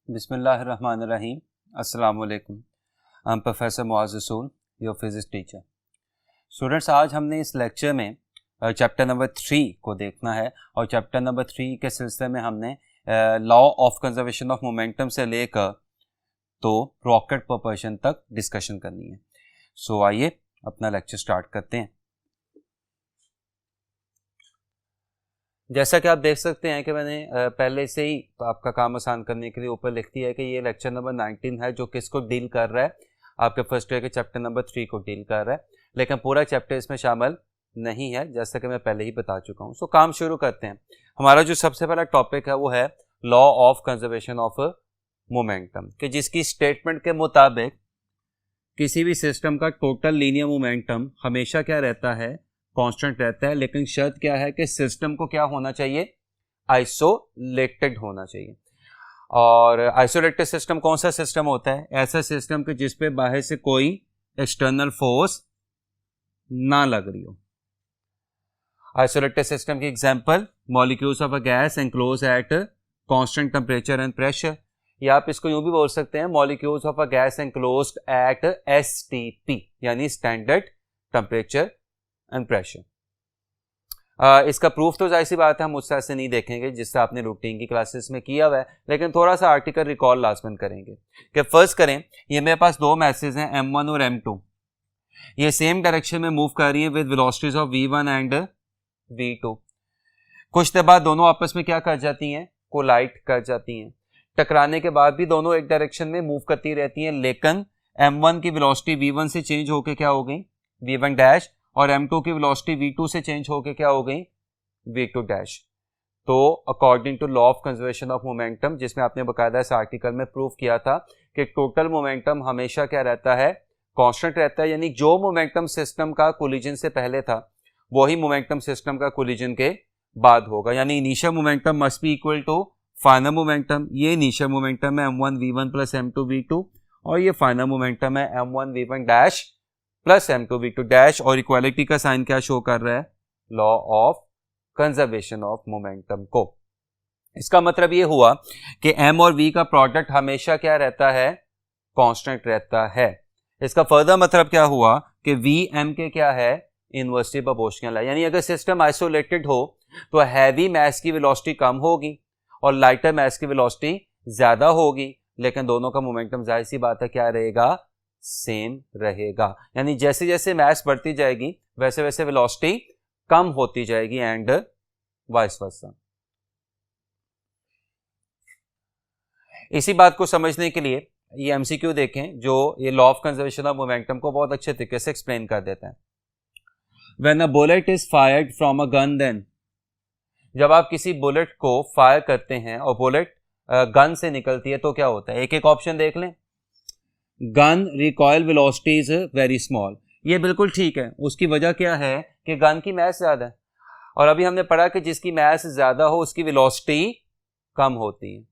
बिस्मिल्लाहिर्रहमानिर्रहीम। अस्सलाम वालेकुम। आई एम प्रोफेसर मुआज़ रसूल, योर फिज़िक्स टीचर। स्टूडेंट्स, आज हमने इस लेक्चर में चैप्टर नंबर 3 को देखना है और चैप्टर नंबर 3 के सिलसिले में हमने law of conservation of momentum से लेकर तो रॉकेट प्रोपल्शन तक डिस्कशन करनी है। सो आइए अपना लेक्चर स्टार्ट करते हैं। जैसा कि आप देख सकते हैं कि मैंने पहले से ही आपका काम आसान करने के लिए ऊपर लिख दिया है कि ये लेक्चर नंबर 19 है, जो किसको डील कर रहा है, आपके फर्स्ट ईयर के चैप्टर नंबर 3 को डील कर रहा है, लेकिन पूरा चैप्टर इसमें शामिल नहीं है, जैसा कि मैं पहले ही बता चुका हूँ। सो काम शुरू करते हैं। हमारा जो सबसे पहला टॉपिक है वो है law of conservation of momentum, कि जिसकी स्टेटमेंट के मुताबिक किसी भी सिस्टम का टोटल लीनियर मोमेंटम हमेशा क्या रहता है, कांस्टेंट रहता है, लेकिन शर्त क्या है कि सिस्टम को क्या होना चाहिए, आइसोलेटेड होना चाहिए। और आइसोलेटेड सिस्टम कौन सा सिस्टम होता है? ऐसा सिस्टम कि जिस पे बाहर से कोई एक्सटर्नल फोर्स ना लग रही हो। आइसोलेटेड सिस्टम की example molecules of a gas enclose at constant temperature and pressure, या आप इसको यूं भी बोल सकते हैं molecules of a gas enclosed at STP, यानी स्टैंडर्ड टेंपरेचर एंड प्रेशर। इसका प्रूफ तो जाहिर सी बात है हम उस तरह से नहीं देखेंगे जिससे आपने रूटीन की क्लासेस में किया हुआ है, लेकिन थोड़ा सा आर्टिकल रिकॉल लाजमन करेंगे। कि फर्स्ट करें, ये मेरे पास दो मैसेज हैं M1 और M2, ये सेम डायरेक्शन में मूव कर रही हैं with velocities of V1 and V2। कुछ देर बाद दोनों आपस में क्या कर जाती हैं, कोलाइड कर जाती हैं। टकराने के बाद भी दोनों एक डायरेक्शन में मूव करती रहती हैं, लेकिन M1 की वेलोसिटी V1 से चेंज होकर क्या हो गई, V1 डैश, और M2 की वेलोसिटी V2 से चेंज होकर क्या हो गई, V2 डैश। तो according to law of conservation of momentum, जिसमें आपने बकायदा इस आर्टिकल में प्रूफ किया था कि टोटल मोमेंटम हमेशा क्या रहता है, कांस्टेंट रहता है, यानी जो मोमेंटम सिस्टम का कोलिजन से पहले था वही मोमेंटम सिस्टम का कोलिजन के बाद होगा। यानी initial momentum must be equal to final momentum. ये इनिशियल मोमेंटम है M1 V1 plus M2 V2, और ये फाइनल मोमेंटम है M1 V1 dash plus M2 V2 dash, और इक्वालिटी का साइन क्या शो कर रहा है, law of conservation of momentum को। इसका मतलब ये हुआ कि M और V का प्रोडक्ट हमेशा क्या रहता है, कांस्टेंट रहता है। इसका फर्दर मतलब क्या हुआ कि V M के क्या है, इनवर्सली प्रोपोर्शनल है। यानी अगर सिस्टम आइसोलेटेड हो तो हैवी मैस की वेलोसिटी कम होगी और लाइटर मैस की वेलोसिटी ज्यादा होगी, लेकिन दोनों का मोमेंटम जाहिर सी बात है क्या रहेगा, सेम रहेगा। यानी जैसे जैसे मास बढ़ती जाएगी वैसे वैसे वेलोसिटी कम होती जाएगी एंड वाइस वर्सा। इसी बात को समझने के लिए ये एमसीक्यू देखें, जो ये law of conservation of momentum को बहुत अच्छे तरीके से एक्सप्लेन कर देता है। When a bullet is fired from a gun, then, जब आप किसी बुलेट को फायर करते हैं और बुलेट गन से निकलती है तो क्या होता है, एक एक ऑप्शन देख लें। Gun recoil velocity is very small, ये बिल्कुल ठीक है। उसकी वजह क्या है कि गन की मैस ज्यादा है, और अभी हमने पढ़ा कि जिसकी मैस ज्यादा हो उसकी वेलोसिटी कम होती है।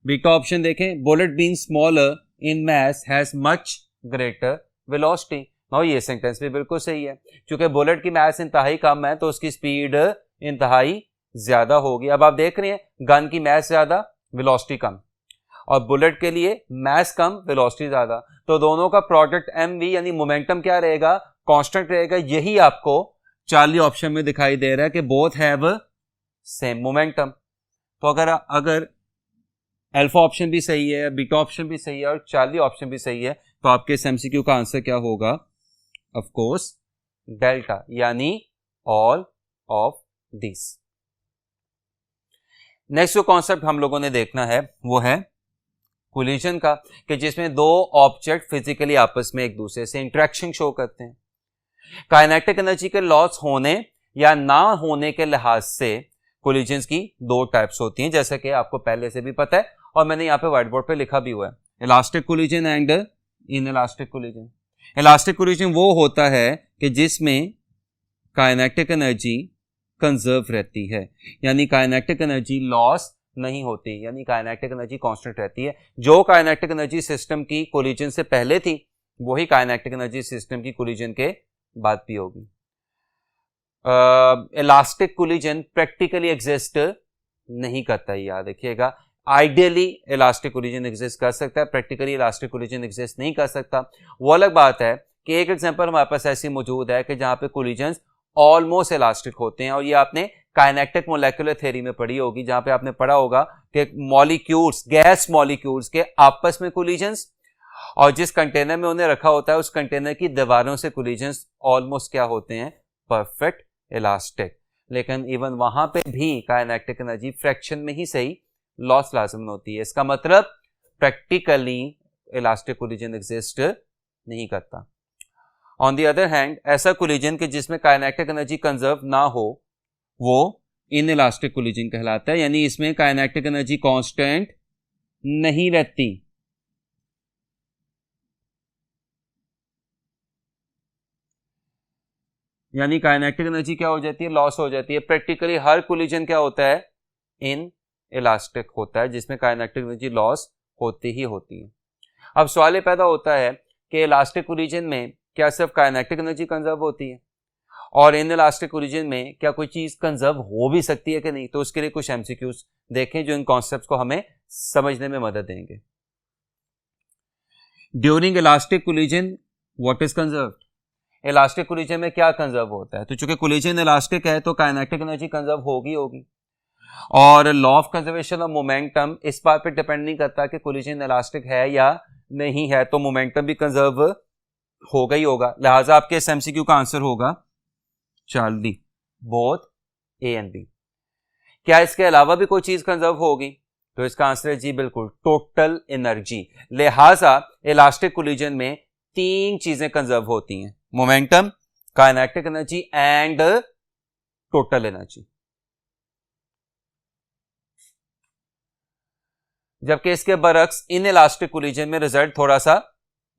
बीटा ऑप्शन देखें, bullet being smaller in mass has much greater velocity. और ये सेंटेंस भी बिल्कुल सही है, क्योंकि बुलेट की मैस इंतहाई कम है तो उसकी स्पीड इंतहाई ज्यादा होगी। अब आप देख रहे हैं गन की मैस ज्यादा, वेलोसिटी कम, और बुलेट के लिए मैस कम, वेलोसिटी ज्यादा, तो दोनों का प्रोडक्ट mv यानी मोमेंटम क्या रहेगा, कांस्टेंट रहेगा। यही आपको चार्ली ऑप्शन में दिखाई दे रहा है कि बोथ हैव सेम मोमेंटम। तो अगर अल्फा ऑप्शन भी सही है, बीटा ऑप्शन भी सही है और चार्ली ऑप्शन भी सही है, तो आपके इस एमसीक्यू का आंसर क्या होगा, ऑफ कोर्स डेल्टा, यानी ऑल ऑफ दिस। नेक्स्ट जो कॉन्सेप्ट हम लोगों ने देखना है वो है कोलिजन का, कि जिसमें दो ऑब्जेक्ट फिजिकली आपस में एक दूसरे से इंटरेक्शन शो करते हैं। काइनेटिक एनर्जी के लॉस होने या ना होने के लिहाज से कोलिजन्स की दो टाइप्स होती हैं, जैसा कि आपको पहले से भी पता है और मैंने यहाँ पे व्हाइट बोर्ड पे लिखा भी हुआ है, elastic collision and inelastic collision. Elastic collision वो होता है कि जिसमें काइनेटिक एनर्जी कंजर्व रहती है, यानी काइनेटिक एनर्जी लॉस नहीं होती, यानी काइनेटिक एनर्जी कांस्टेंट रहती है। जो काइनेटिक एनर्जी सिस्टम की कोलिजन से पहले थी वही काइनेटिक एनर्जी सिस्टम की कोलिजन के बाद भी होगी। इलास्टिक कोलिजन प्रैक्टिकली एग्जिस्ट नहीं करता है, याद रखिएगा। आइडियली इलास्टिक कोलिजन एग्जिस्ट कर सकता है, प्रैक्टिकली इलास्टिक कोलिजन एग्जिस्ट नहीं कर सकता। वो अलग बात है कि एक एग्जांपल हमारे पास ऐसी मौजूद है कि जहां पे कोलिजन्स ऑलमोस्ट इलास्टिक होते हैं, और ये आपने काइनेटिक मोलेकुलर थ्योरी में पढ़ी होगी, जहां पे आपने पढ़ा होगा कि मॉलिक्यूल्स, गैस मॉलिक्यूल्स के आपस में कोलिजन्स, और जिस कंटेनर में उन्हें रखा होता है उस कंटेनर की दीवारों से कोलिजन्स ऑलमोस्ट क्या होते हैं, परफेक्ट इलास्टिक। लेकिन इवन वहां पे भी काइनेटिक एनर्जी फ्रैक्शन में ही सही लॉस लाजम होती है। इसका मतलब प्रैक्टिकली इलास्टिक कोलिजन एग्जिस्ट नहीं करता। ऑन द अदर हैंड ऐसा कोलिजन कि जिसमें काइनेटिक एनर्जी कंजर्व ना हो वो इन इलास्टिक कोलिजन कहलाता है, यानी इसमें काइनेटिक एनर्जी कांस्टेंट नहीं रहती। यानी काइनेटिक एनर्जी क्या हो जाती है, लॉस हो जाती है। प्रैक्टिकली हर कोलिजन क्या होता है, इन इलास्टिक होता है, जिसमें काइनेटिक एनर्जी लॉस होती ही होती है। अब सवाल ये पैदा होता है कि इलास्टिक कोलिजन में क्या सिर्फ काइनेटिक एनर्जी कंजर्व होती है, और इन इलास्टिक कोलिजन में क्या कोई चीज कंजर्व हो भी सकती है कि नहीं? तो उसके लिए कुछ एमसीक्यूज देखें जो इन कॉन्सेप्ट्स को हमें समझने में मदद देंगे। During elastic collision what is conserved? Elastic collision में क्या कंजर्व होता है? तो चूंकि कोलिजन इलास्टिक है तो काइनेटिक एनर्जी कंजर्व होगी, और law of conservation of momentum इस बात पे डिपेंड नहीं करता कि कोलिजन इलास्टिक है या नहीं है, तो मोमेंटम भी कंजर्व होगा ही होगा। लिहाजा आपके इस एमसीक्यू का आंसर होगा Charlie, both A and B. क्या इसके अलावा भी कोई चीज कंजर्व होगी? तो इसका आंसर है जी बिल्कुल, टोटल एनर्जी। लिहाजा इलास्टिक कोलिजन में तीन चीजें कंजर्व होती हैं, momentum, kinetic energy and total energy. जबकि इसके बरक्स इन इलास्टिक कोलिजन में रिजल्ट थोड़ा सा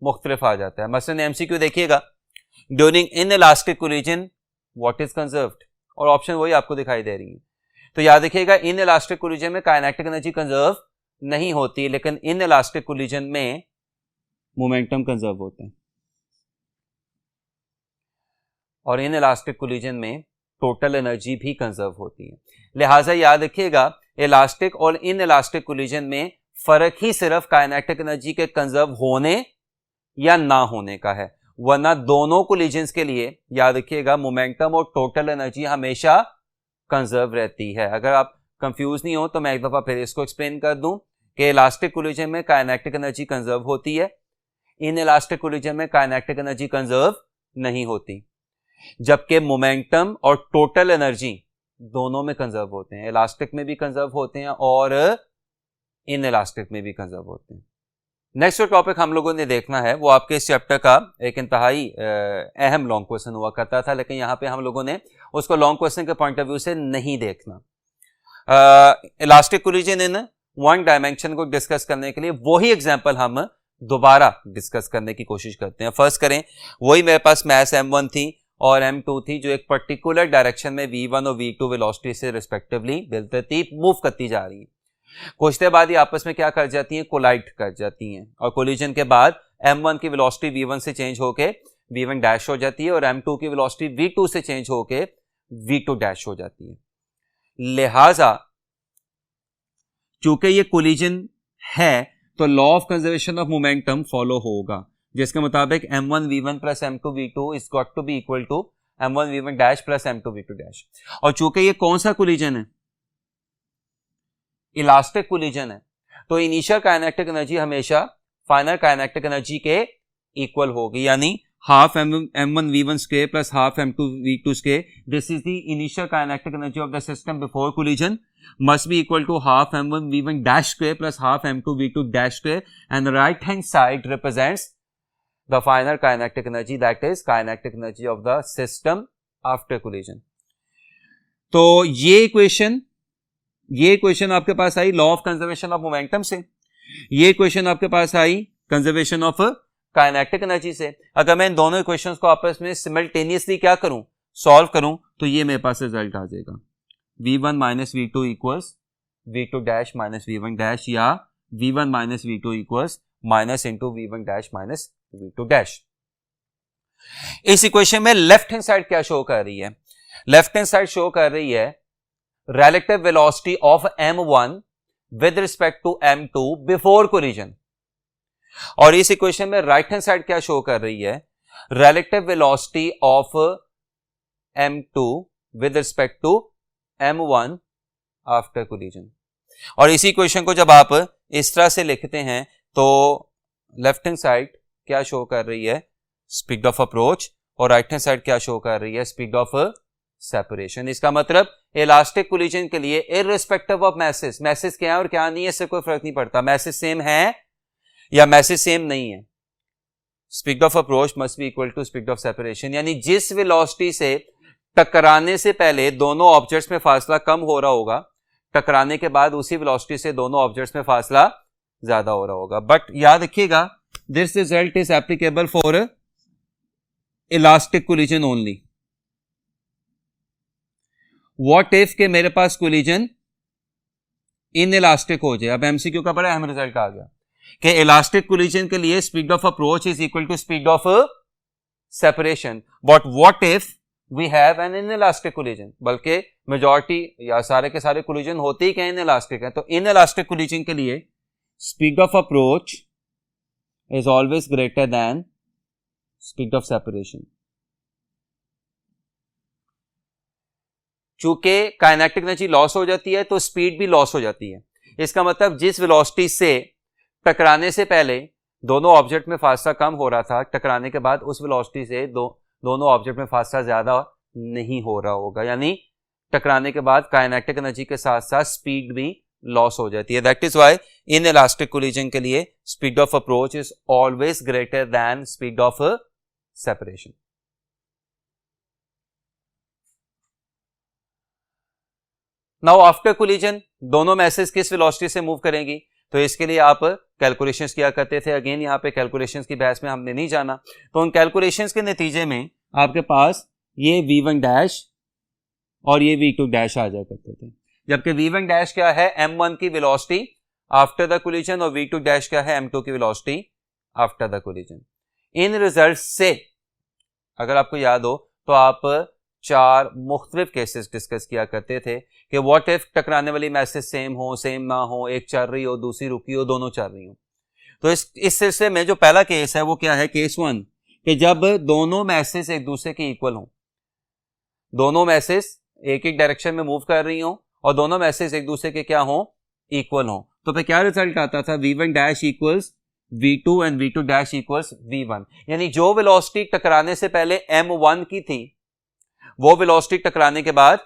मुख्तलिफ आ जाता है। मसलन एमसीक्यू देखिएगा, during in elastic collision what is conserved, और ऑप्शन वही आपको दिखाई दे रही है। तो याद रखिएगा, इन इलास्टिक कोलिजन में काइनेटिक एनर्जी कंजर्व नहीं होती, लेकिन इन इलास्टिक कोलिजन में मोमेंटम कंजर्व होता है, और इन इलास्टिक कोलिजन में टोटल एनर्जी भी कंजर्व होती है। लिहाजा याद रखिएगा, इलास्टिक और इन इलास्टिक कोलिजन में फर्क ही सिर्फ काइनेटिक एनर्जी के कंजर्व होने या ना होने का है, वरना दोनों कोलिजन्स के लिए याद रखिएगा मोमेंटम और टोटल एनर्जी हमेशा कंजर्व रहती है। अगर आप कंफ्यूज नहीं हो तो मैं एक दफा फिर इसको एक्सप्लेन कर दूं कि इलास्टिक कोलिजन में काइनेटिक एनर्जी कंजर्व होती है, इन इलास्टिक कोलिजन में काइनेटिक एनर्जी कंजर्व नहीं होती, जबकि मोमेंटम और टोटल एनर्जी दोनों में कंजर्व होते हैं, इलास्टिक में भी कंजर्व होते हैं और इन इलास्टिक में भी कंजर्व होते हैं। नेक्स्ट जो टॉपिक हम लोगों ने देखना है वो आपके इस चैप्टर का एक इंतहाई अहम लॉन्ग क्वेश्चन हुआ करता था, लेकिन यहाँ पे हम लोगों ने उसको लॉन्ग क्वेश्चन के पॉइंट ऑफ व्यू से नहीं देखना। Elastic collision in one dimension को डिस्कस करने के लिए वही एग्जाम्पल हम दोबारा डिस्कस करने की कोशिश करते हैं। फर्स्ट करें, वही मेरे पास मैस M1 थी और M2 थी जो एक पर्टिकुलर डायरेक्शन में V1 और V2 वेलोसिटी से रिस्पेक्टिवली बिलतरतीब मूव करती जा रही है। कुछ देर बाद ये आपस में क्या कर जाती हैं, कोलाइड कर जाती हैं, और कोलिजन के बाद M1 की वेलोसिटी V1 से चेंज होके V1 डैश हो जाती है और M2 की वेलोसिटी V2 से चेंज होके V2 डैश हो जाती है। लिहाजा चूंकि ये कोलिजन है तो law of conservation of momentum follow होगा, जिसके मुताबिक M1 V1 plus M2 V2 is got to be equal to M1 V1 dash plus M2 V2 dash. और चूंकि ये कौन सा कोलिजन है, इलास्टिक कोलिजन है, तो इनिशियल काइनेटिक एनर्जी हमेशा फाइनल काइनेटिक एनर्जी के इक्वल होगी, यानी half M1 V1 square plus half M2 V2 square, this is the initial kinetic energy of the system before collision, must be equal to half M1 V1 dash square plus half M2 V2 dash square, and the right hand side represents the final kinetic energy, that is kinetic energy of the system after collision. तो ये equation आपके पास आई law of conservation of momentum से, ये equation आपके पास आई कंजर्वेशन ऑफ काइनेटिक एनर्जी से। अगर मैं इन दोनों इक्वेशंस को आपस में सिमल्टेनियसली क्या करूं, सॉल्व करूं, तो ये मेरे पास रिजल्ट आ जाएगा V1 minus V2 equals V2 dash minus V1 dash, या V1 minus V2 equals minus into V1 dash minus V2 dash. इस इक्वेशन में लेफ्ट हैंड साइड क्या शो कर रही है, लेफ्ट हैंड साइड शो कर रही है relative velocity of M1 with respect to m2 before collision. और इस इक्वेशन में राइट हैंड साइड क्या शो कर रही है, relative velocity of m2 with respect to m1 after collision. और इसी इक्वेशन को जब आप इस तरह से लिखते हैं तो लेफ्ट हैंड साइड क्या शो कर रही है, स्पीड ऑफ अप्रोच, और राइट हैंड साइड क्या शो कर रही है, स्पीड ऑफ सेपरेशन। इसका मतलब इलास्टिक कोलिजन के लिए इररिस्पेक्टिव ऑफ मैसेज, मैसेज क्या है और क्या नहीं है इससे कोई फर्क नहीं पड़ता, मैसेज सेम है या मैसेज सेम नहीं है, speed of approach must be equal to speed of separation. यानी जिस वेलोसिटी से टकराने से पहले दोनों ऑब्जेक्ट्स में फासला कम हो रहा होगा, टकराने के बाद उसी वेलोसिटी से दोनों ऑब्जेक्ट्स में फासला ज्यादा हो रहा होगा। बट याद रखिएगा, this result is applicable for elastic collision only. What if के मेरे पास कोलिजन इन इलास्टिक हो जाए। अब एमसीक्यू का बड़ा अहम रिजल्ट आ गया कि इलास्टिक कोलिजन के लिए speed of approach is equal to speed of separation, but what if we have an inelastic collision. बल्कि मेजॉरिटी या सारे के सारे कोलिजन होते ही क्या इन इलास्टिक है, तो इन इलास्टिक कोलिजन के लिए speed of approach is always greater than speed of separation. चूंकि काइनेटिक एनर्जी लॉस हो जाती है तो स्पीड भी लॉस हो जाती है। इसका मतलब जिस वेलोसिटी से टकराने से पहले दोनों ऑब्जेक्ट में फासला कम हो रहा था, टकराने के बाद उस वेलोसिटी से दोनों ऑब्जेक्ट में फासला ज्यादा नहीं हो रहा होगा, यानी टकराने के बाद काइनेटिक एनर्जी के साथ साथ स्पीड भी लॉस हो जाती है। That is why in elastic collision के लिए speed of approach is always greater than speed of separation. Now after collision दोनों मैसेज किस वेलोसिटी से मूव करेंगी, तो इसके लिए आप कैलकुलेशंस किया करते थे। अगेन यहाँ पे कैलकुलेशंस की बहस में हमने नहीं जाना, तो उन कैलकुलेशंस के नतीजे में आपके पास ये v1 डैश और ये v2 डैश आ जाया करते थे। जबकि v1 डैश क्या है, m1 की वेलोसिटी आफ्टर द कोलिजन, और v2 डैश क्या है, m2 की velocity after the collision. In result से अगर आपको याद हो तो आप 4 मुख्तलिफ केसेस डिस्कस किया करते थे कि व्हाट इफ टकराने वाली मैसेज सेम हो, सेम ना हो, एक चल रही हो, दूसरी रुकी हो, दोनों चल रही हो। तो इस सिलसिले में जो पहला केस है वो क्या है, केस 1, कि जब दोनों मैसेज एक दूसरे के इक्वल हो, दोनों मैसेज एक एक डायरेक्शन में मूव कर रही हो और दोनों मैसेज एक दूसरे के क्या हो, इक्वल हो, तो फिर क्या रिजल्ट आता था, v1 dash equals v2 and v2 dash equals v1। यानी जो वेलोसिटी टकराने से पहले m1 की थी वो वेलोसिटी टकराने के बाद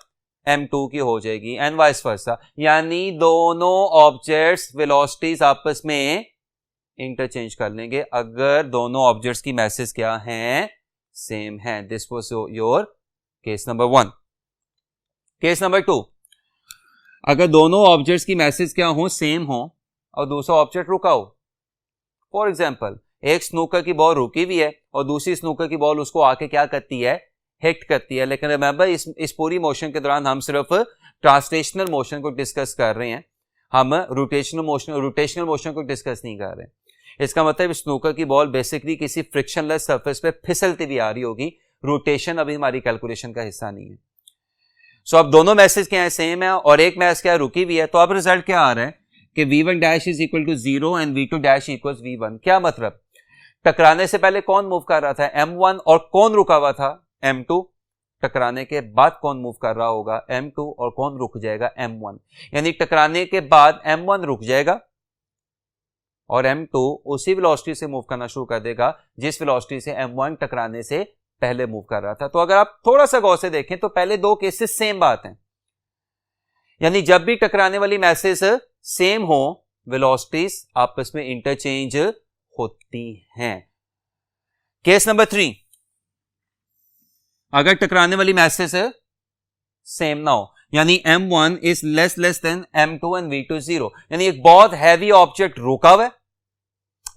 m2 की हो जाएगी, एंड वाइस वर्सा। यानी दोनों ऑब्जेक्ट्स वेलोसिटीज आपस में इंटरचेंज कर लेंगे अगर दोनों ऑब्जेक्ट्स की मैसेज क्या हैं, सेम हैं। This was your case number 1। Case number 2, अगर दोनों ऑब्जेक्ट्स की मैसेज क्या हो, सेम हो, और दूसरा ऑब्जेक्ट रुका हो। फॉर एग्जांपल एक स्नूकर की बॉल रुकी हुई है और दूसरी स्नूकर की बॉल उसको आके क्या करती है, हिट करती है। लेकिन रिमेंबर इस पूरी मोशन के दौरान हम सिर्फ ट्रांसलेशनल मोशन को डिस्कस कर रहे हैं, हम रोटेशनल मोशन को डिस्कस नहीं कर रहे। इसका मतलब स्नूकर की बॉल बेसिकली किसी फ्रिक्शनलेस सरफेस पे फिसलती भी आ रही होगी, रोटेशन अभी हमारी कैलकुलेशन का हिस्सा नहीं है। सो अब दोनों मैसेज क्या है, सेम है, और एक मैसेज क्या है, रुकी हुई है। तो अब रिजल्ट क्या आ रहा है कि v1 dash is equal to 0 and v2 dash equal v1। क्या मतलब, टकराने से पहले कौन मूव कर रहा था, m1, और कौन रुका हुआ था, m2। टकराने के बाद कौन मूव कर रहा होगा, m2, और कौन रुक जाएगा, m1। यानी टकराने के बाद m1 रुक जाएगा और m2 उसी वेलोसिटी से मूव करना शुरू कर देगा जिस वेलोसिटी से m1 टकराने से पहले मूव कर रहा था। तो अगर आप थोड़ा सा गौर से देखें तो पहले दो केसेस सेम बात है, यानी जब भी टकराने वाली मैसेज सेम हो वेलोसिटीज आपस में इंटरचेंज होती हैं। केस नंबर 3, अगर टकराने वाली मैसेज सेम ना हो, यानी m1 is less than m2 and v2 0, यानी एक बहुत हैवी ऑब्जेक्ट रुका हुआ है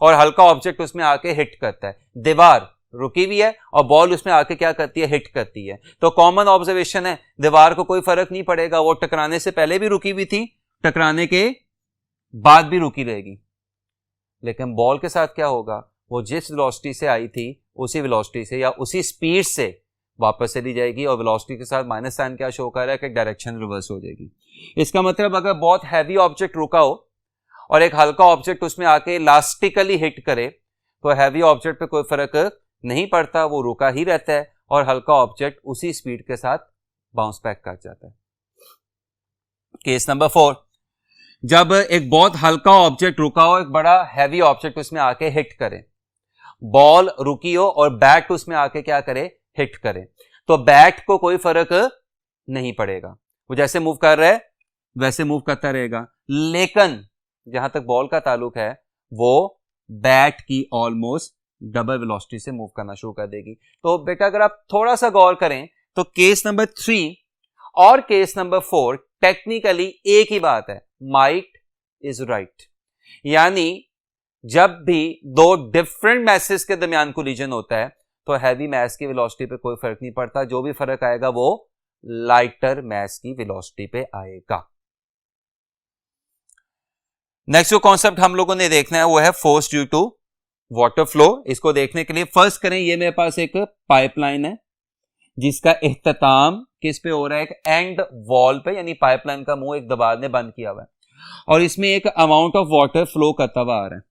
और हल्का ऑब्जेक्ट उसमें आके हिट करता है। दीवार रुकी हुई है और बॉल उसमें आके क्या करती है, हिट करती है। तो कॉमन ऑब्जर्वेशन है, दीवार को कोई फर्क नहीं पड़ेगा, वो टकराने से पहले भी रुकी हुई थी, टकराने के बाद भी रुकी रहेगी। लेकिन बॉल के साथ क्या होगा, वो जिस वेलोसिटी से आई थी उसी वेलोसिटी से या उसी स्पीड से वापस चली जाएगी और वेलोसिटी के साथ माइनस साइन क्या शो कर रहा है कि डायरेक्शन रिवर्स हो जाएगी। इसका मतलब अगर बहुत हैवी ऑब्जेक्ट रुका हो और एक हल्का ऑब्जेक्ट उसमें आके इलास्टिकली हिट करे तो हैवी ऑब्जेक्ट पे कोई फर्क नहीं पड़ता, वो रुका ही रहता है और हल्का ऑब्जेक्ट उसी स्पीड के साथ बाउंस बैक कर जाता है। केस नंबर 4, जब एक बहुत हल्का ऑब्जेक्ट रुका हो, एक बड़ा हैवी ऑब्जेक्ट उसमें आके हिट करे, बॉल रुकी हो और बैट उसमें आके क्या करे, हिट करे, तो बैट को कोई फर्क नहीं पड़ेगा, वो जैसे मूव कर रहा है वैसे मूव करता रहेगा। लेकिन जहां तक बॉल का ताल्लुक है वो बैट की ऑलमोस्ट डबल वेलोसिटी से मूव करना शुरू कर देगी। तो बेटा अगर आप थोड़ा सा गौर करें तो केस नंबर 3 और केस नंबर 4 टेक्निकली एक ही बात है, माइट इज राइट। यानी जब भी दो डिफरेंट मैसेज के दरमियान कोलिजन होता है तो हैवी मैस की वेलोसिटी पे कोई फर्क नहीं पड़ता, जो भी फर्क आएगा वो लाइटर मैस की वेलोसिटी पे आएगा। नेक्स्ट जो कॉन्सेप्ट हम लोगों ने देखना है वो है force due to water flow. इसको देखने के लिए फर्स्ट करें, ये मेरे पास एक पाइपलाइन है जिसका इख्तिताम किस पे हो रहा है, एक एंड वॉल पे, यानी पाइपलाइन का मुंह एक दीवार ने बंद किया हुआ है और इसमें एक अमाउंट ऑफ वाटर फ्लो करता हुआ आ रहा है।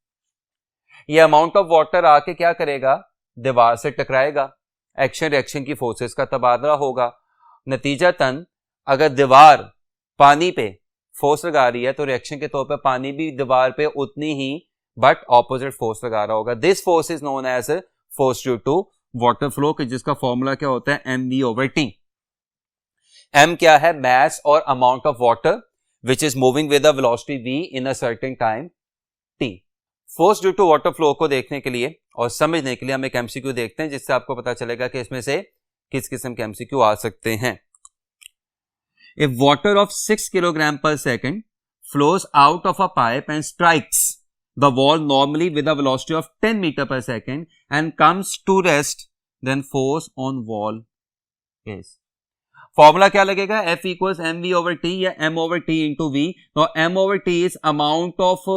ये अमाउंट ऑफ वाटर आके क्या करेगा, दीवार से टकराएगा, एक्शन रिएक्शन की फोर्सेस का तबादला होगा, नतीजतन अगर दीवार पानी पे फोर्स लगा रही है तो रिएक्शन के तौर पे पानी भी दीवार पे उतनी ही बट ऑपोजिट फोर्स लगा रहा होगा। This force is known as force due to water flow, जिसका फॉर्मूला क्या होता है, mv/t। m क्या है, मास और amount of water which is moving with a velocity v in a certain time t। Force due to water flow को देखने के लिए और समझने के लिए हम एक एमसीक्यू देखते हैं जिससे आपको पता चलेगा कि इसमें से किस किस्म के एमसीक्यू आ सकते हैं। If water of 6 kilogram per second flows out of a pipe and strikes the wall normally with a velocity of 10 meter per second and comes to rest, then force on wall is। Formula क्या लगेगा, F equals mv/t या m/t into v। Now m/t is amount of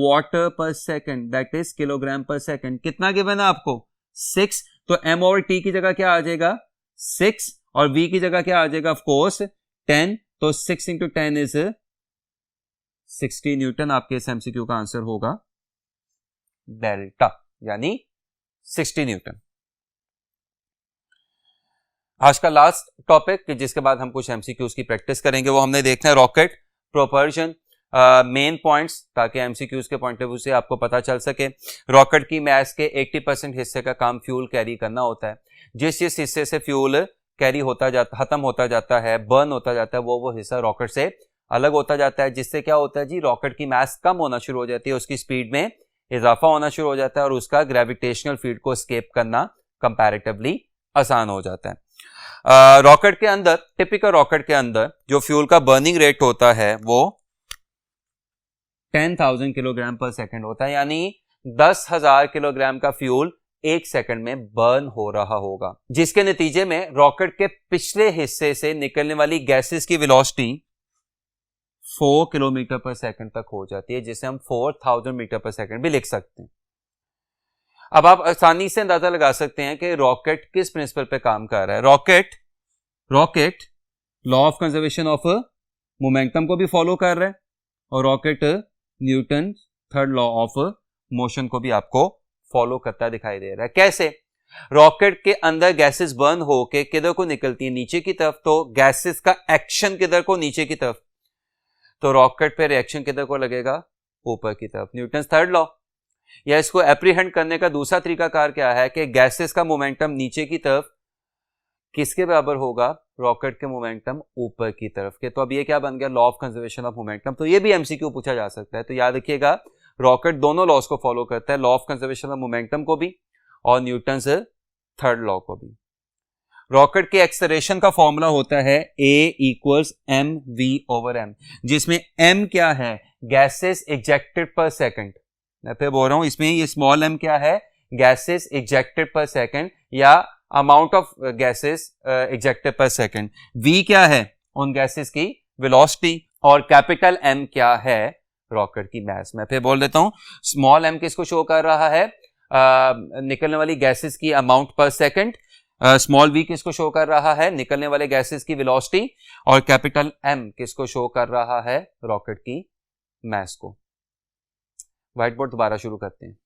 water per second, that is kilogram per second। कितना given है आपको, 6, तो m/t की जगह क्या आ जाएगा 6 और v की जगह क्या आ जाएगा, ऑफ कोर्स 10, तो 6 into 10 is 60 न्यूटन। आपके इस एमसीक्यू का आंसर होगा डेल्टा, यानी 60 न्यूटन। आज का लास्ट टॉपिक जिसके बाद हम कुछ एमसीक्यूज की प्रैक्टिस करेंगे वो हमने देखना है रॉकेट प्रोपल्शन, मेन पॉइंट्स, ताकि एमसीक्यूज के पॉइंट ऑफ व्यू से आपको पता चल सके। रॉकेट की मास के 80% हिस्से का काम फ्यूल कैरी करना होता है। जिस हिस्से से फ्यूल कैरी होता जाता, खत्म होता जाता है, बर्न होता जाता है, वो हिस्सा रॉकेट से अलग होता जाता है, जिससे क्या होता है जी, रॉकेट की मास कम होना शुरू हो जाती है, उसकी स्पीड में इजाफा होना शुरू हो जाता है और उसका ग्रेविटेशनल फील्ड को एस्केप करना कंपैरेटिवली आसान हो जाता है। रॉकेट के अंदर, टिपिकल रॉकेट के अंदर जो फ्यूल का बर्निंग रेट होता है वो 10,000 किलोग्राम पर सेकेंड होता है, यानी 10,000 किलोग्राम का फ्यूल 1 सेकंड में बर्न हो रहा होगा, जिसके नतीजे में रॉकेट के पिछले हिस्से से निकलने वाली गैसेस की वेलोसिटी 4 किलोमीटर पर सेकंड तक हो जाती है, जिसे हम 4000 मीटर पर सेकंड भी लिख सकते हैं। अब आप आसानी से अंदाजा लगा सकते हैं कि रॉकेट किस प्रिंसिपल पे काम कर रहा है। Rocket law of conservation of momentum को भी फॉलो कर रहा है और rocket Newton third law of motion को भी आपको फॉलो करता दिखाई दे रहा है। कैसे, रॉकेट के अंदर गैसेस बर्न होके किधर को निकलती है, नीचे की तरफ, तो गैसेस का एक्शन किधर को, नीचे की तरफ, तो रॉकेट पे रिएक्शन किधर को लगेगा, ऊपर की तरफ, न्यूटन थर्ड लॉ। या इसको एप्रीहेंड करने का दूसरा तरीकाकार क्या है कि गैसेस का मोमेंटम नीचे की तरफ किसके बराबर होगा, रॉकेट के मोमेंटम ऊपर की तरफ के। तो अब ये क्या बन गया, law of conservation of momentum. तो ये भी एमसीक्यू पूछा जा सकता है। तो याद रखिएगा, रॉकेट दोनों लॉज को फॉलो करता है, law of conservation of momentum को भी और न्यूटन से थर्ड लॉ को भी। रॉकेट के एक्सेलरेशन का फॉर्मूला होता है A इक्वल्स mv/m, जिसमें m क्या है, गैसेस इजेक्टेड पर सेकंड। मैं फिर बोल रहा हूं, इसमें ये स्मॉल m क्या है, गैसेस इजेक्टेड पर सेकंड या अमाउंट ऑफ गैसेस इजेक्टेड पर सेकंड। v क्या है, उन गैसेस की वेलोसिटी, और कैपिटल M क्या है, रॉकेट की मास। मैं फिर बोल देता हूं, स्मॉल m किसको शो कर रहा है, निकलने वाली गैसेस की अमाउंट पर सेकंड, स्मॉल v किसको शो कर रहा है, निकलने वाले गैसेस की वेलोसिटी, और कैपिटल M किसको शो कर रहा है, रॉकेट की मास को। व्हाइट बोर्ड दोबारा शुरू करते हैं।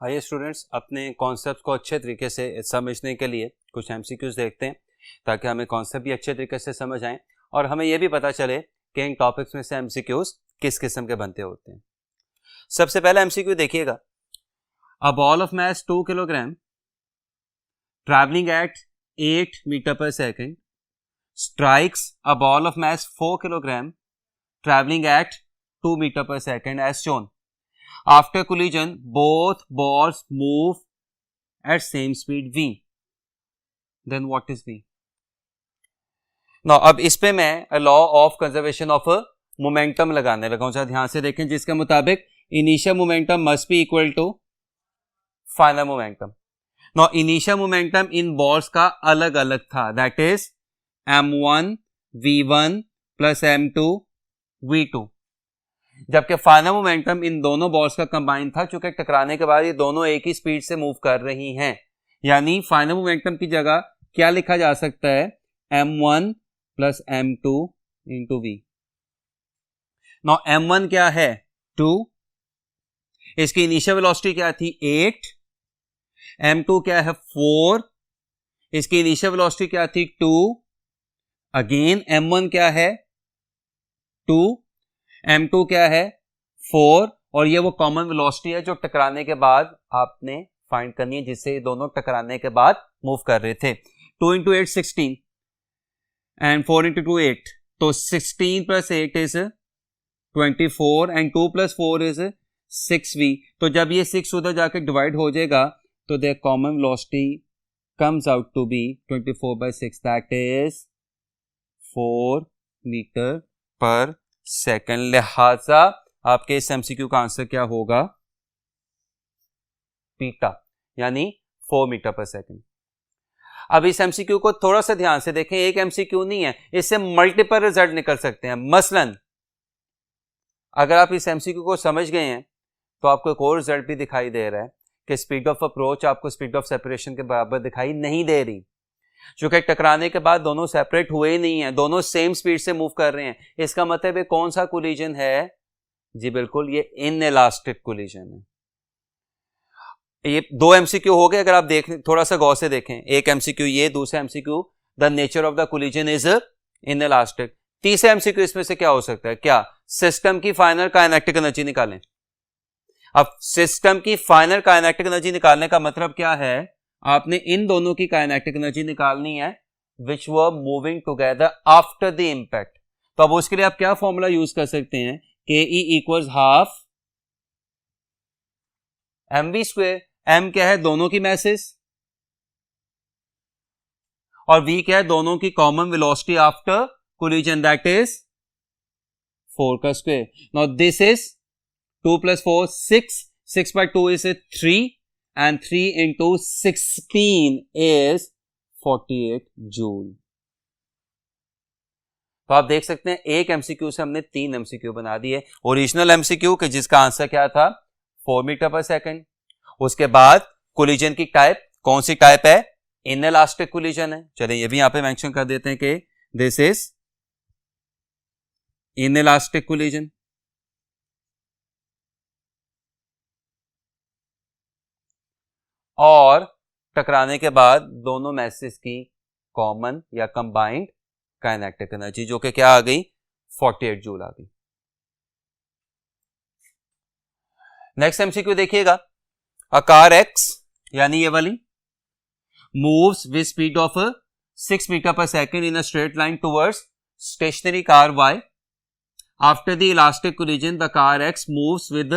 आइए स्टूडेंट्स, अपने कॉन्सेप्ट को अच्छे तरीके से समझने के लिए कुछ एमसीक्यूज देखते हैं, ताकि हमें कॉन्सेप्ट भी अच्छे तरीके से समझ आए और हमें यह भी पता चले कि इन टॉपिक्स में से एमसीक्यूज किस किस्म के बनते होते हैं। सबसे पहला एमसीक्यू देखिएगा, a ball of mass 2 kilogram travelling at 8 metre per second strikes a ball of mass 4 kilogram traveling at 2 meter per second as shown. After collision, both balls move at same speed v. Then what is v? Now, अब इस पे मैं law of conservation of momentum लगाने लगा हूं। ध्यान से देखें, जिसके मुताबिक initial momentum must be equal to final momentum. Now initial momentum in balls का अलग अलग था, that is m1 v1 plus m2 v2, जबकि फाइनल मोमेंटम इन दोनों बॉल्स का कंबाइन था। चूंकि टकराने के बाद ये दोनों एक ही स्पीड से मूव कर रही हैं, यानी फाइनल मोमेंटम की जगह क्या लिखा जा सकता है, m1 plus m2 into v। Now m1 क्या है, 2, इसकी इनिशियल वेलोसिटी क्या थी, 8, m2 क्या है, 4, इसकी इनिशियल वेलोसिटी क्या थी, 2, अगेन m1 क्या है, 2, m2 क्या है, 4, और ये वो कॉमन वेलोसिटी है जो टकराने के बाद आपने फाइंड करनी है, जिससे ये दोनों टकराने के बाद मूव कर रहे थे। 2 इंटू 8 16 एंड 4 इंटू 2 8, तो 16 plus 8 is 24 and 2 plus 4 is 6v। तो जब ये 6 उधर जाकर डिवाइड हो जाएगा तो the common velocity comes out to be 24/6, that is 4 metre per second. लिहाजा आपके इस एमसीक्यू का आंसर क्या होगा, पीटा, यानी 4 मीटर पर सेकेंड। अब इस एमसीक्यू को थोड़ा सा ध्यान से देखें, एक एमसीक्यू नहीं है, इससे मल्टीपल रिजल्ट निकल सकते हैं। मसलन अगर आप इस एमसीक्यू को समझ गए हैं तो आपको एक और रिजल्ट भी दिखाई दे रहा है कि स्पीड ऑफ अप्रोच आपको स्पीड ऑफ सेपरेशन के बराबर दिखाई नहीं दे रही, क्योंकि टकराने के बाद दोनों सेपरेट हुए ही नहीं है, दोनों सेम स्पीड से मूव कर रहे हैं। इसका मतलब है कौन सा कोलिजन है, जी बिल्कुल ये इनइलास्टिक कोलिजन है। ये 2 एमसीक्यू हो गए, अगर आप देखें थोड़ा सा गौर से देखें, एक एमसीक्यू ये, दूसरा MCQ the nature of the collision is inelastic. तीसरा एमसीक्यू इसमें से क्या हो सकता है, क्या सिस्टम की फाइनल काइनेटिक एनर्जी निकालें। अब सिस्टम की फाइनल काइनेटिक एनर्जी निकालने का मतलब क्या है, आपने इन दोनों की काइनेटिक एनर्जी निकालनी है which were moving together after the impact. तो अब उसके लिए आप क्या फॉर्मूला यूज कर सकते हैं, के E equals half mv square. m क्या है, दोनों की मैसेज, और v क्या है, दोनों की common velocity after collision, that is 4 का square. Now this is 2 plus 4 6, 6 by 2 is 3 and 3 into 16 is 48 joule. तो आप देख सकते हैं एक एमसीक्यू से हमने 3 एमसीक्यू बना दिए। ओरिजिनल एमसीक्यू के जिसका आंसर क्या था, 4 मीटर पर सेकेंड। उसके बाद कोलिजन की टाइप, कौन सी टाइप है, इनइलास्टिक कोलिजन है। चलिए ये भी यहां पे मेंशन कर देते हैं कि दिस इज इनइलास्टिक कोलिजन। और टकराने के बाद दोनों मैसेज की कॉमन या कंबाइंड काइनेटिक एनर्जी जो कि क्या आ गई, 48 जूल आ गई। नेक्स्ट एमसीक्यू देखिएगा, अ कार एक्स, यानी ये वाली, moves with speed of 6 meter per second in a straight line towards stationary car Y. After the elastic collision the car X moves with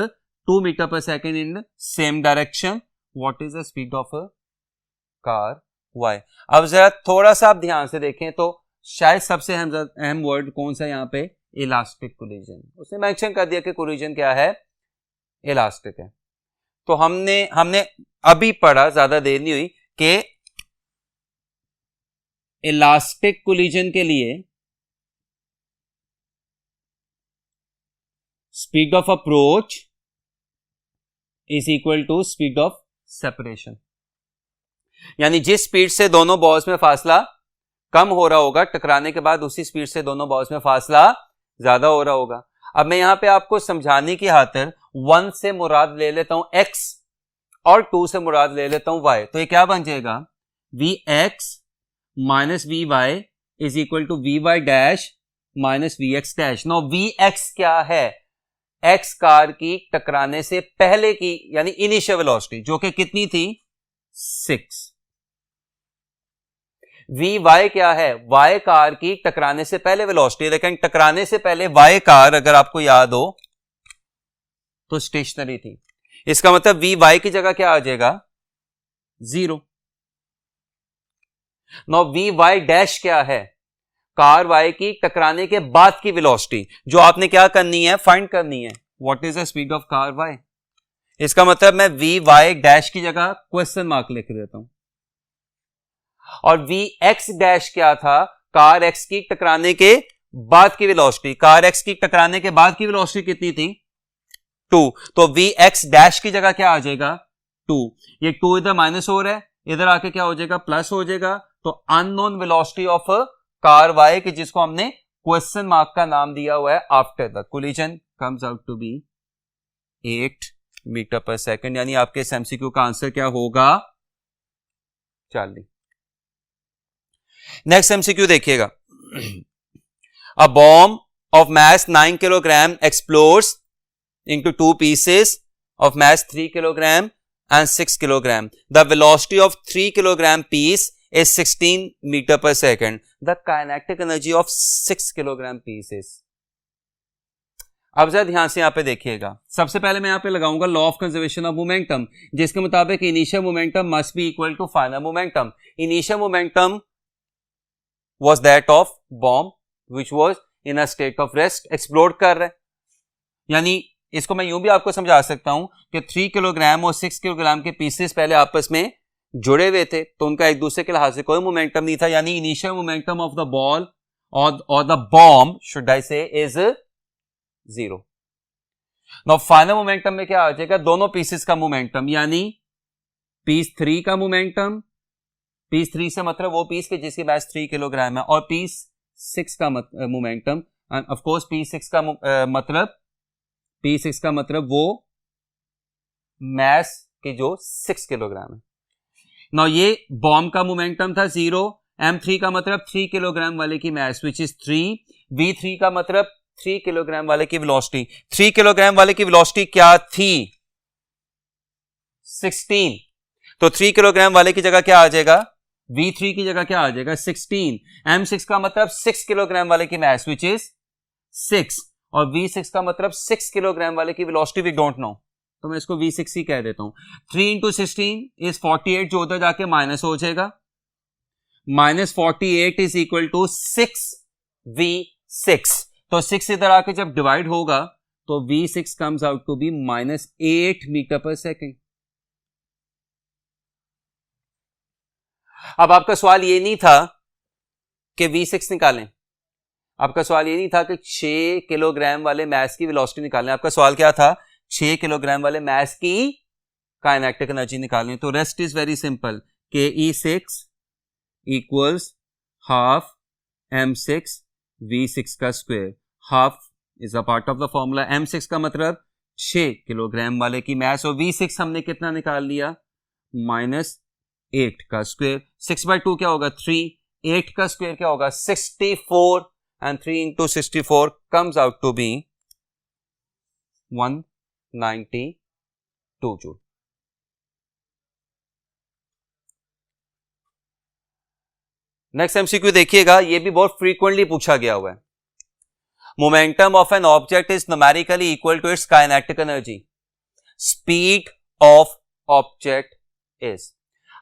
2 meter per second in same direction. What is the speed of a car y? अब जरा थोड़ा सा आप ध्यान से देखें तो शायद सबसे अहम वर्ड कौन सा यहाँ पे, इलास्टिक कोलिजन। उसने मेंशन कर दिया कि कोलिजन क्या है, इलास्टिक है। तो हमने अभी पढ़ा, ज्यादा देर नहीं हुई, कि इलास्टिक कोलिजन के लिए speed of approach is equal to speed of separation. यानी जिस स्पीड से दोनों बॉल्स में फासला कम हो रहा होगा, टकराने के बाद उसी स्पीड से दोनों बॉल्स में फासला ज्यादा हो रहा होगा। अब मैं यहां पे आपको समझाने की खातिर 1 से मुराद ले लेता हूं x और 2 से मुराद ले लेता हूं y। तो ये क्या बन जाएगा, vx minus v y is equal to v y dash minus v x dash. No vx क्या है, x कार की टकराने से पहले की यानी इनिशियल वेलोसिटी जो कि कितनी थी 6। vy क्या है, y कार की टकराने से पहले वेलोसिटी, लेकिन टकराने से पहले y कार अगर आपको याद हो तो स्टेशनरी थी। इसका मतलब vy की जगह क्या आ जाएगा 0। नो vy डैश क्या है, कार y की टकराने के बाद की वेलोसिटी जो आपने क्या करनी है, फाइंड करनी है। What is the speed of car y। इसका मतलब मैं vy डैश की जगह क्वेश्चन मार्क लिख देता हूं। और vx डैश क्या था, कार x की टकराने के बाद की वेलोसिटी। कार x की टकराने के बाद की वेलोसिटी कितनी थी 2। तो vx डैश की जगह क्या आ जाएगा 2। ये 2 इधर माइनस हो रहा है, इधर आके क्या हो जाएगा प्लस हो जाएगा। तो unknown velocity of car y कि जिसको हमने क्वेश्चन मार्क का नाम दिया हुआ है after the collision comes out to be 8 metre per second. यानी आपके इस एमसीक्यू का आंसर क्या होगा 40। नेक्स्ट एमसीक्यू देखिएगा। A bomb of mass 9 kilogram explodes into 2 pieces of mass 3 kilogram and 6 kilogram. The velocity of 3 kilogram piece is 16 meter per second. The kinetic energy of 6 kilogram piece is. अब जरा ध्यान से यहां पे देखिएगा। सबसे पहले मैं यहां पे लगाऊंगा law of conservation of momentum, जिसके मुताबिक initial momentum must be equal to final momentum. Initial momentum was that of bomb which was in a state of rest, explode कर रहा है। यानी इसको मैं यूं भी आपको समझा सकता हूं कि 3 किलोग्राम और 6 किलोग्राम के पीसेस पहले आपस में जुड़े हुए थे, तो उनका एक दूसरे के लिहाज से कोई मोमेंटम नहीं था। यानी initial momentum of the ball और द बॉम्ब शुड आई से इज 0। नाउ फाइनल मोमेंटम में क्या आ जाएगा, दोनों पीसेस का मोमेंटम, यानी पीस 3 का मोमेंटम, पीस 3 से मतलब वो पीस के जिसकी मास 3 किलोग्राम है, और पीस 6 का momentum, and of course piece 6 का मतलब वो मास के जो 6 किलोग्राम है। नाउ ये बॉम्ब का मोमेंटम था 0, m3 का मतलब 3 किलोग्राम वाले की मास विच इज 3, v3 का मतलब 3 किलोग्राम वाले की वेलोसिटी। 3 किलोग्राम वाले की वेलोसिटी क्या थी 16। तो 3 किलोग्राम वाले की जगह क्या आ जाएगा, v3 की जगह क्या आ जाएगा 16। m6 का मतलब 6 किलोग्राम वाले की मास विच इज 6, और v6 का मतलब 6 किलोग्राम वाले की वेलोसिटी वी डोंट नो, तो मैं इसको v6 ही कह देता हूं। 3 इंटू 16 इज 48, जो उधर जाके माइनस हो जाएगा, minus 48 is equal to 6v6। तो 6 इधर आके जब डिवाइड होगा तो v6 comes out to be -8 metre per second. अब आपका सवाल ये नहीं था कि v6 निकालें, आपका सवाल ये नहीं था कि 6 किलोग्राम वाले मास की वेलोसिटी निकालें, आपका सवाल क्या था 6 किलोग्राम वाले मास की काइनेटिक एनर्जी निकालें। तो rest is very simple, ke6 equals half m6 v6 का square. Half is a part of the formula, m6 का मतलब 6 किलोग्राम वाले की मास, और v6 हमने कितना निकाल लिया -8 का स्क्वायर। 6/2 क्या होगा 3, 8 का स्क्वायर क्या होगा 64, and 3 into 64 comes out to be 192 joule. Next MCQ देखिएगा, ये भी बहुत फ्रीक्वेंटली पूछा गया हुआ है। Momentum of an object is numerically equal to its kinetic energy, speed of object is.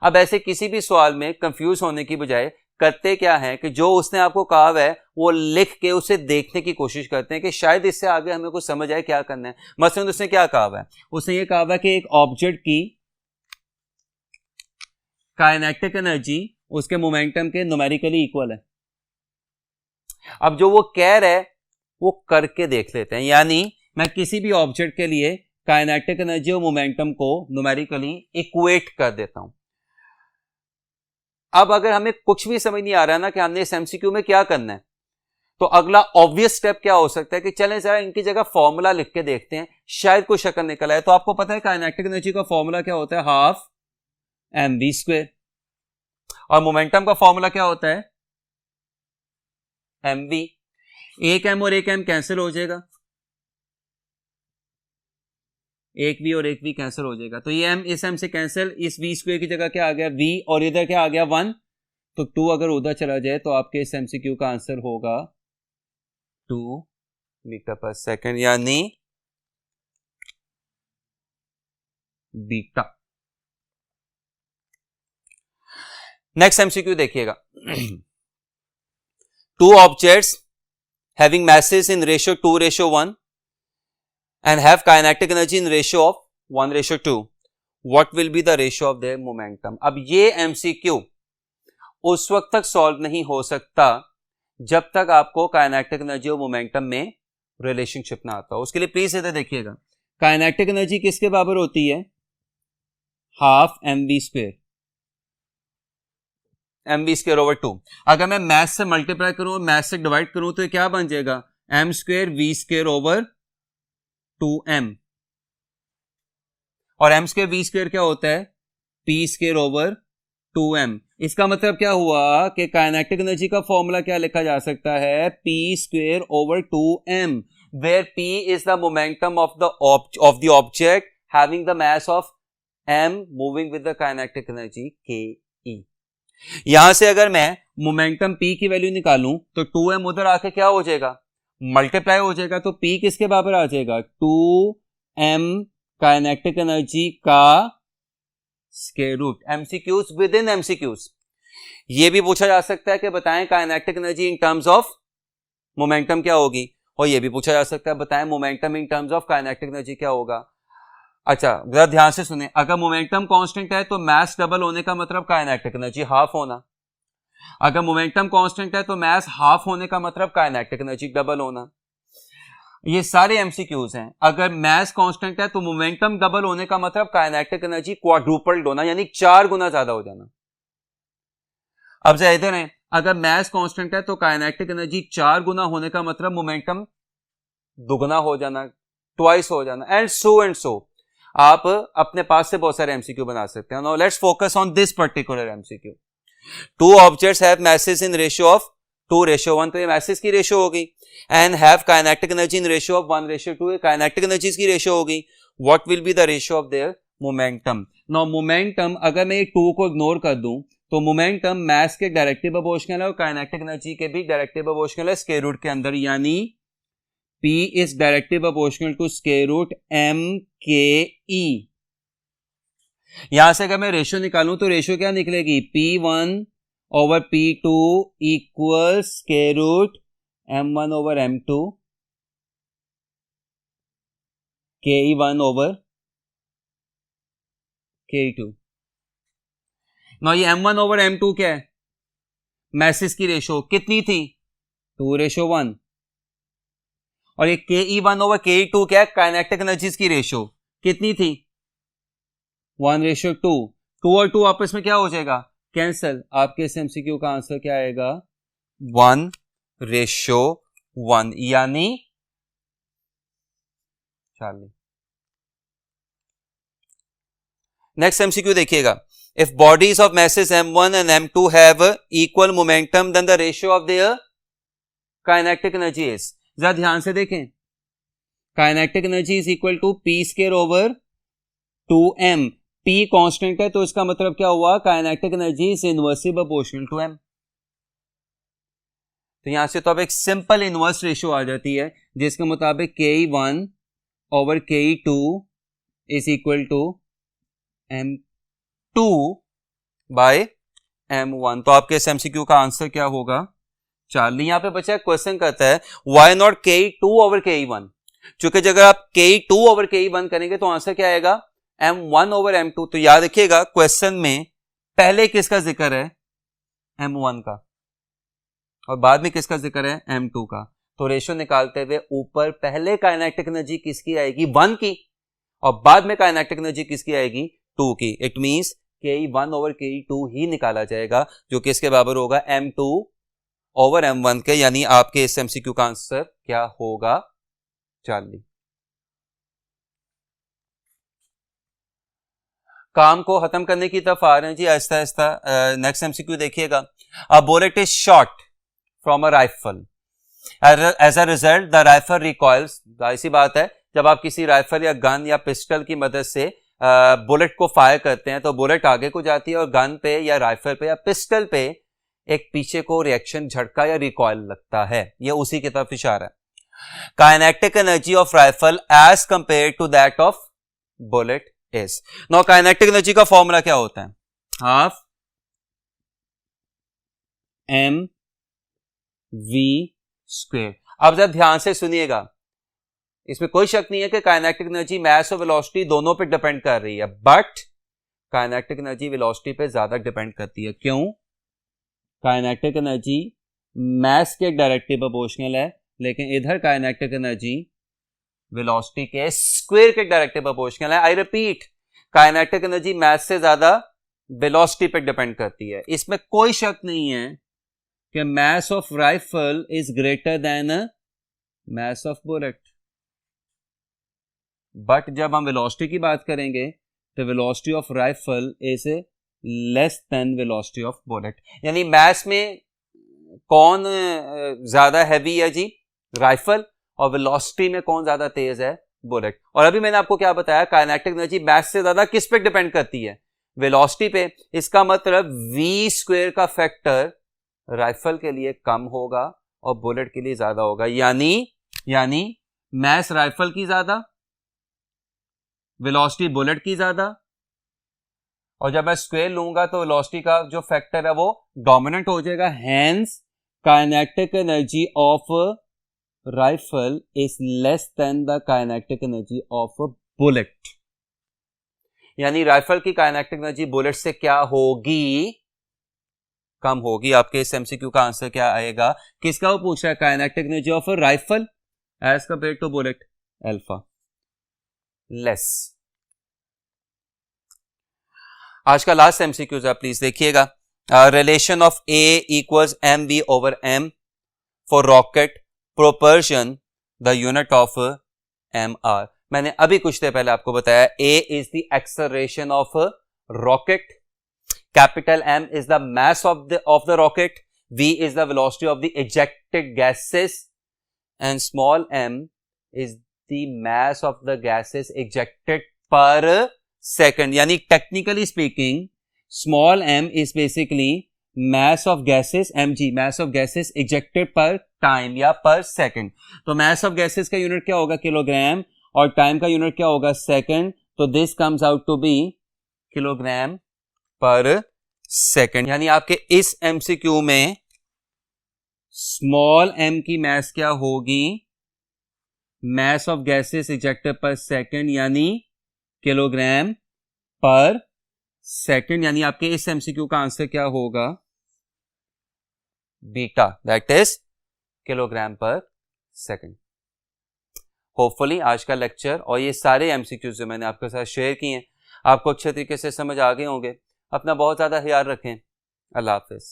अब ऐसे किसी भी सवाल में कंफ्यूज होने की बजाय करते क्या है कि जो उसने आपको कहा है वो लिख के उसे देखने की कोशिश करते हैं कि शायद इससे आगे हमें कुछ समझ आए क्या करना है। मसलन उसने क्या कहा है, उसने ये कहा है कि एक ऑब्जेक्ट की काइनेटिक एनर्जी उसके मोमेंटम के न्यूमेरिकली इक्वल है। अब जो वो कह रहा है वो करके देख लेते हैं। यानी मैं किसी भी ऑब्जेक्ट के लिए काइनेटिक एनर्जी और मोमेंटम को न्यूमेरिकली इक्वेट कर देता हूं। अब अगर हमें कुछ भी समझ नहीं आ रहा है ना कि हमने इस एमसीक्यू में क्या करना है, तो अगला ऑब्वियस स्टेप क्या हो सकता है कि चलें जरा इनकी जगह फॉर्मूला लिख के देखते हैं, शायद कोई शक्ल निकल आए। तो आपको पता है काइनेटिक एनर्जी का फॉर्मूला क्या होता है, हाफ mv स्क्वायर, और मोमेंटम का फॉर्मूला क्या होता है, mv। एक m और एक m कैंसिल हो जाएगा, एक v और एक v कैंसिल हो जाएगा, तो ये m इस m से कैंसिल, इस v स्क्वायर की जगह क्या आ गया v, और इधर क्या आ गया 1, तो 2 अगर उधर चला जाए तो आपके इस एमसीक्यू का आंसर होगा 2 मीटर पर सेकेंड, यानी बीटा। नेक्स्ट एमसीक्यू देखिएगा। Two objects having masses in ratio 2:1 and have kinetic energy in ratio of 1:2, what will be the ratio of their momentum? अब ये एमसीक्यू उस वक्त तक सॉल्व नहीं हो सकता जब तक आपको काइनेटिक एनर्जी और मोमेंटम में रिलेशनशिप ना आता हो। उसके लिए प्लीज इधर देखिएगा, काइनेटिक एनर्जी किसके बराबर होती है, half mv square, mv square over 2। अगर मैं मैथ से मल्टीप्लाई करूं और मैथ से डिवाइड करूं तो ये क्या बन जाएगा, m square v square over 2m, और m स्क्वायर v स्क्वायर क्या होता है, p स्क्वायर ओवर 2m। इसका मतलब क्या हुआ कि काइनेटिक एनर्जी का फॉर्मूला क्या लिखा जा सकता है, p square over 2m, where p is the momentum of the object having the mass of m moving with the kinetic energy ke। यहां से अगर मैं मोमेंटम p की वैल्यू निकालूं तो 2m उधर आके क्या हो जाएगा, मल्टीप्लाई हो जाएगा, तो p किसके बराबर आ जाएगा, 2m काइनेटिक एनर्जी का square root. MCQs within MCQs. ये भी पूछा जा सकता है कि बताएं kinetic energy in terms of momentum क्या होगी, और ये भी पूछा जा सकता है बताएं momentum in terms of kinetic energy क्या होगा। अच्छा जरा ध्यान से सुने, अगर मोमेंटम कांस्टेंट है तो मास डबल होने का मतलब काइनेटिक एनर्जी हाफ होना, अगर मोमेंटम कांस्टेंट है तो मास हाफ होने का मतलब काइनेटिक एनर्जी डबल होना। ये सारे एमसीक्यूज हैं। अगर मास कांस्टेंट है तो मोमेंटम डबल होने का मतलब काइनेटिक एनर्जी क्वाड्रुपल्ड होना, यानी 4 गुना ज्यादा हो जाना। अब जरा इधर है, अगर मास कांस्टेंट है तो काइनेटिक एनर्जी 4 गुना होने का मतलब मोमेंटम दुगना हो जाना, ट्वाइस हो जाना, एंड सो। आप अपने पास से बहुत सारे एमसीक्यू बना सकते हैं। Now let's focus on this particular MCQ. Two objects have masses in ratio of 2:1, तो ये masses की रेशियो होगी, and have kinetic energy in ratio of 1:2, kinetic energies की रेशियो होगी। What will be the ratio of their momentum. Now momentum अगर मैं 2 को ignore कर दूं तो मोमेंटम मास के डायरेक्टली प्रोपोर्शनल है और काइनेटिक एनर्जी के भी डायरेक्टली प्रोपोर्शनल है स्क्वायर रूट के अंदर, यानी P is directly proportional to square root mke। यहां से अगर मैं रेशियो निकालूं तो रेशियो क्या निकलेगी, P1 over P2 equal square root M1 over M2 Ke1 over Ke2। ना ये M1 ओवर M2 क्या है, मैसेज की रेशियो कितनी थी, 2:1, और ये Ke1 ओवर Ke2 क्या है, काइनेटिक एनर्जीज की रेशियो कितनी थी, 1:2। 2 और 2 आपस में क्या हो जाएगा, कैंसिल। आपके इस एमसीक्यू का आंसर क्या आएगा, 1:1, यानी 40। नेक्स्ट एमसीक्यू देखिएगा, if bodies of masses m1 and m2 have equal momentum then the ratio of their kinetic energy is। जरा ध्यान से देखें, kinetic energy is equal to P square over 2m। P constant है तो इसका मतलब क्या हुआ, kinetic energy is inversely proportional to m। तो यहां से तो अब एक सिंपल इनवर्स रेशियो आ जाती है जिसके मुताबिक Ke1 over Ke2 is equal to m2 by m1। तो आपके इस एमसीक्यू का आंसर क्या होगा, 40। यहां पे बच्चा क्वेश्चन करता है why not Ke2 over Ke1, क्योंकि अगर आप Ke2 ओवर Ke1 करेंगे तो आंसर क्या आएगा, M1 ओवर M2। तो याद रखिएगा क्वेश्चन में पहले किसका जिक्र है, M1 का, और बाद में किसका जिक्र है, M2 का। तो रेशियो निकालते हुए ऊपर पहले काइनेटिक एनर्जी किसकी आएगी, 1 की, और बाद में काइनेटिक एनर्जी किसकी आएगी, 2 की। इट मींस KE1/KE2 ही निकाला जाएगा, जो कि इसके बराबर होगा M2/M1 के। यानी आपके इस MCQ का आंसर क्या होगा, 40। काम को खत्म करने की तरफ आ रहे हैं जी आहिस्ता आहिस्ता। नेक्स्ट MCQ देखिएगा। A bullet is shot from a rifle, as a result the rifle recoils. ऐसी बात है, जब आप किसी राइफल या गन या पिस्टल की मदद से बुलेट को फायर करते हैं तो बुलेट आगे को जाती है और गन पे या राइफल पे या पिस्टल पे एक पीछे को रिएक्शन, झटका या रिकॉइल लगता है। ये उसी की तरफ इशारा है। Kinetic energy of rifle as compare to that of bullet is. Now kinetic energy का फॉर्मूला क्या होता है, हाफ mv स्क्वायर। अब जरा ध्यान से सुनिएगा, इसमें कोई शक नहीं है कि काइनेटिक एनर्जी मैस और वेलोसिटी दोनों पे डिपेंड कर रही है, बट काइनेटिक एनर्जी वेलोसिटी पे ज्यादा डिपेंड करती है। क्यों? काइनेटिक एनर्जी मैस के डायरेक्टली प्रोपोर्शनल है, लेकिन इधर काइनेटिक एनर्जी वेलोसिटी के स्क्वायर के डायरेक्टली प्रोपोर्शनल है। I repeat, kinetic energy mass से ज्यादा वेलोसिटी पे डिपेंड करती है। इसमें कोई शक नहीं है कि mass of rifle is greater than mass of bullet, but जब हम वेलोसिटी की बात करेंगे तो velocity of rifle is less than velocity of bullet. यानी मैस में कौन ज्यादा हैवी है जी, राइफल, और वेलोसिटी में कौन ज्यादा तेज है, बुलेट। और अभी मैंने आपको क्या बताया, काइनेटिक एनर्जी मैस से ज्यादा किस पे डिपेंड करती है, वेलोसिटी पे। इसका मतलब v स्क्वायर का फैक्टर राइफल के लिए कम होगा और बुलेट के लिए ज्यादा होगा। यानी मैस राइफल की ज्यादा, वेलोसिटी बुलेट की ज्यादा, और जब मैं स्क्वायर लूंगा तो वेलोसिटी का जो फैक्टर है वो डोमिनेंट हो जाएगा। Hence kinetic energy of rifle is less than the kinetic energy of bullet. यानी राइफल की काइनेटिक एनर्जी बुलेट से क्या होगी, कम होगी। आपके इस एमसीक्यू का आंसर क्या आएगा, किसका वो पूछ रहा है, kinetic energy of rifle as compare to bullet, alpha less. आज का लास्ट एमसीक्यू आप प्लीज देखिएगा। Relation of A equals mv/m for rocket propulsion the unit of mr। मैंने अभी कुछ देर पहले आपको बताया A is the acceleration of rocket, capital M is the mass of the rocket, V is the velocity of the ejected gases, and small m is the mass of the gases ejected per second. यानी technically speaking, small m is basically mass of gases, mg, mass of gases ejected per time या per second. तो mass of gases का unit क्या होगा, kilogram, और time का unit क्या होगा, सेकंड। तो this comes out to be kilogram per second. यानी आपके इस एमसीक्यू में स्मॉल m की मास क्या होगी, मास ऑफ गैसेस इजेक्टेड पर सेकेंड, यानी किलोग्राम पर सेकेंड। यानी आपके इस एमसीक्यू का आंसर क्या होगा, beta, that is kilogram per second. Hopefully आज का लेक्चर और ये सारे एमसीक्यूज जो मैंने आपके साथ शेयर किए हैं आपको अच्छे तरीके से समझ आ गए होंगे। अपना बहुत ज्यादा ख्याल रखें। अल्लाह हाफिज।